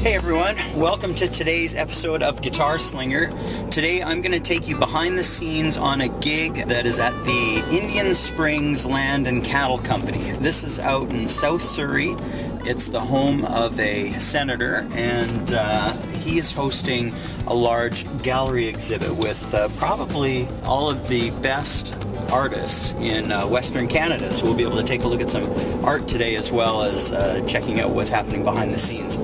Hey everyone, welcome to today's episode of Guitar Slinger. Today I'm going to take you behind the scenes on a gig that is at the Indian Springs Land and Cattle Company. This is out in South Surrey. It's the home of a senator, and he is hosting a large gallery exhibit with probably all of the best artists in Western Canada. So we'll be able to take a look at some art today, as well as checking out what's happening behind the scenes.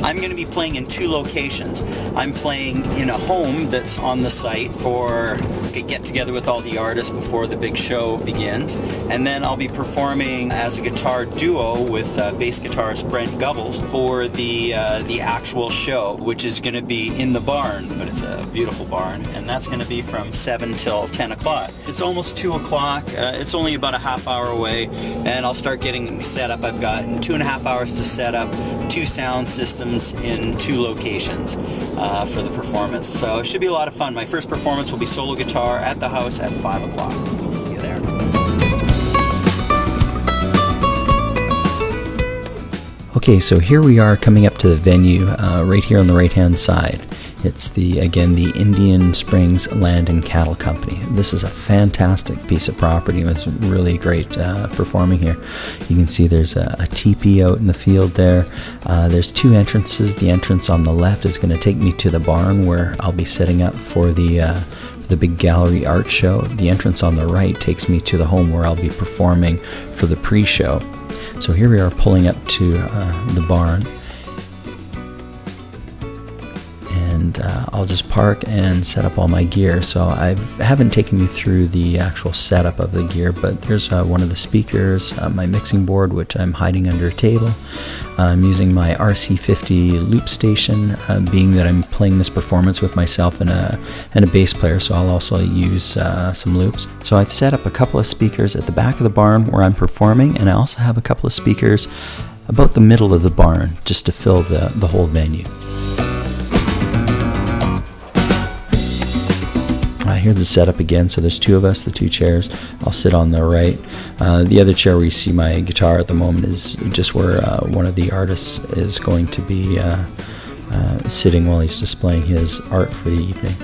I'm going to be playing in two locations. I'm playing in a home that's on the site for a get-together with all the artists before the big show begins. And then I'll be performing as a guitar duo with bass guitarist Brent Govels for the actual show, which is going to be in the barn, but it's a beautiful barn. And that's going to be from 7 till 10 o'clock. It's almost 2 o'clock. It's only about a half hour away, and I'll start getting set up. I've got 2.5 hours to set up 2 sound systems in 2 locations for the performance. So it should be a lot of fun. My first performance will be solo guitar at the house at 5 o'clock. We'll see you there. Okay, so here we are coming up to the venue right here on the right-hand side. It's the Indian Springs Land and Cattle Company. This is a fantastic piece of property. It was really great performing here. You can see there's a teepee out in the field there. There's 2 entrances. The entrance on the left is going to take me to the barn where I'll be setting up for the big gallery art show. The entrance on the right takes me to the home where I'll be performing for the pre-show. So here we are pulling up to the barn. And I'll just park and set up all my gear. So I haven't taken you through the actual setup of the gear, but there's one of the speakers, my mixing board, which I'm hiding under a table. I'm using my RC50 loop station, being that I'm playing this performance with myself and a bass player, so I'll also use some loops. So I've set up a couple of speakers at the back of the barn where I'm performing, and I also have a couple of speakers about the middle of the barn just to fill the whole venue. Here's the setup again. So there's 2 of us, the 2 chairs. I'll sit on the right. The other chair where you see my guitar at the moment is just where one of the artists is going to be sitting while he's displaying his art for the evening.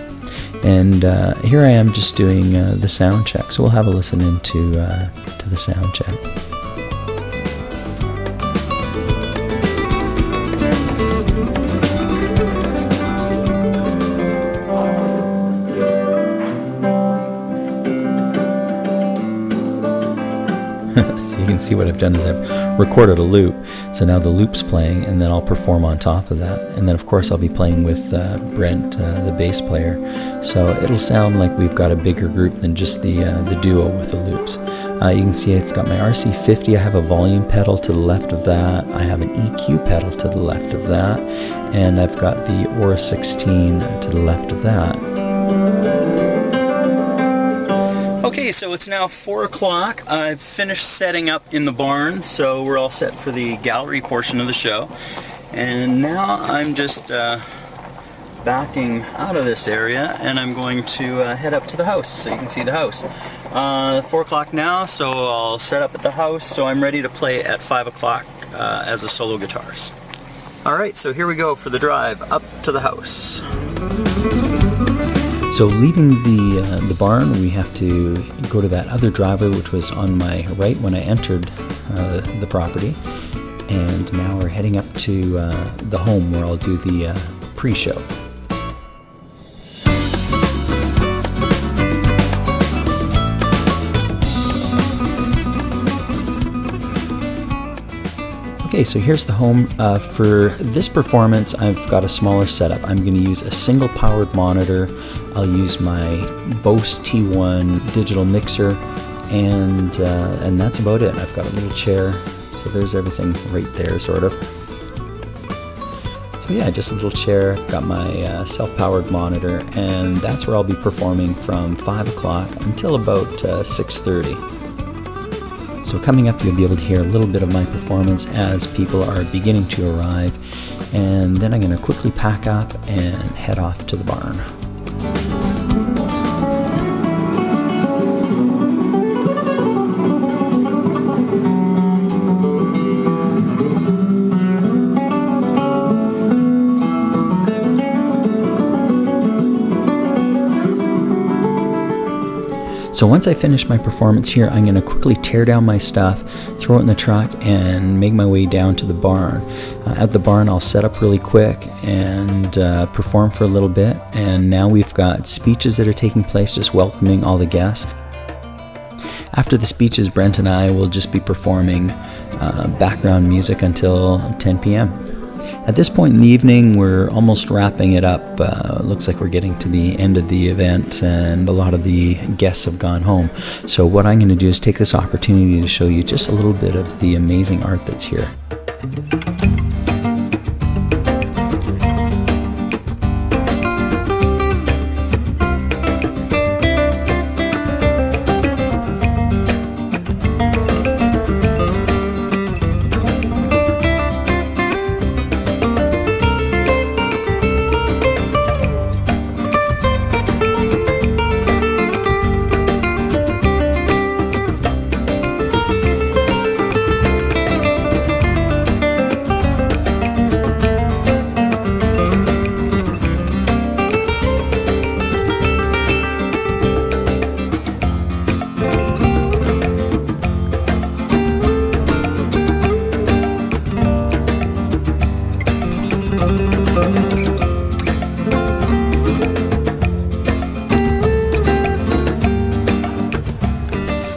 And here I am just doing the sound check. So we'll have a listen into to the sound check. So you can see what I've done is I've recorded a loop. So now the loop's playing, and then I'll perform on top of that. And then of course I'll be playing with Brent, the bass player. So it'll sound like we've got a bigger group than just the duo with the loops. You can see I've got my RC50. I have a volume pedal to the left of that. I have an EQ pedal to the left of that. And I've got the Aura 16 to the left of that. Okay, so it's now 4 o'clock. I've finished setting up in the barn, so we're all set for the gallery portion of the show. And now I'm just backing out of this area, and I'm going to head up to the house so you can see the house. 4 o'clock now, so I'll set up at the house, so I'm ready to play at 5 o'clock as a solo guitarist. Alright, so here we go for the drive up to the house. So leaving the barn, we have to go to that other driveway, which was on my right when I entered the property. And now we're heading up to the home where I'll do the pre-show. Okay, so here's the home. For this performance, I've got a smaller setup. I'm going to use a single powered monitor. I'll use my Bose T1 digital mixer, and that's about it. I've got a little chair, so there's everything right there, sort of. So yeah, just a little chair. Got my self-powered monitor, and that's where I'll be performing from 5 o'clock until about 6:30. So coming up, you'll be able to hear a little bit of my performance as people are beginning to arrive, and then I'm going to quickly pack up and head off to the barn. So once I finish my performance here, I'm going to quickly tear down my stuff, throw it in the truck, and make my way down to the barn. At the barn, I'll set up really quick and perform for a little bit. And now we've got speeches that are taking place, just welcoming all the guests. After the speeches, Brent and I will just be performing background music until 10 p.m. At this point in the evening, we're almost wrapping it up. Looks like we're getting to the end of the event, and a lot of the guests have gone home. So what I'm going to do is take this opportunity to show you just a little bit of the amazing art that's here.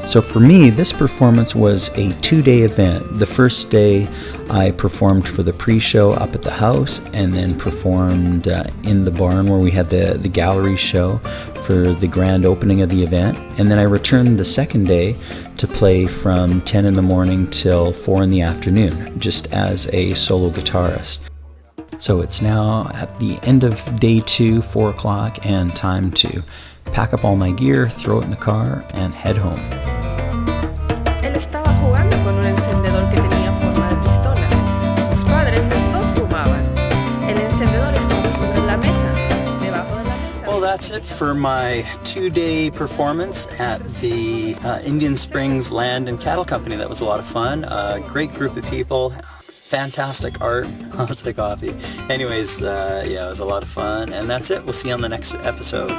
So for me, this performance was a 2-day event. The first day I performed for the pre-show up at the house, and then performed in the barn where we had the gallery show for the grand opening of the event. And then I returned the second day to play from 10 in the morning till 4 in the afternoon, just as a solo guitarist. So it's now at the end of day 2, 4 o'clock, and time to pack up all my gear, throw it in the car, and head home. Él estaba jugando con un encendedor que tenía forma de pistola. Sus padres los dos fumaban. El encendedor estaba sobre la mesa, debajo de la mesa. Well, that's it for my 2-day performance at the Indian Springs Land and Cattle Company. That was a lot of fun. Great group of people. Fantastic art. I'll take coffee. Anyways, yeah, it was a lot of fun. And that's it. We'll see you on the next episode.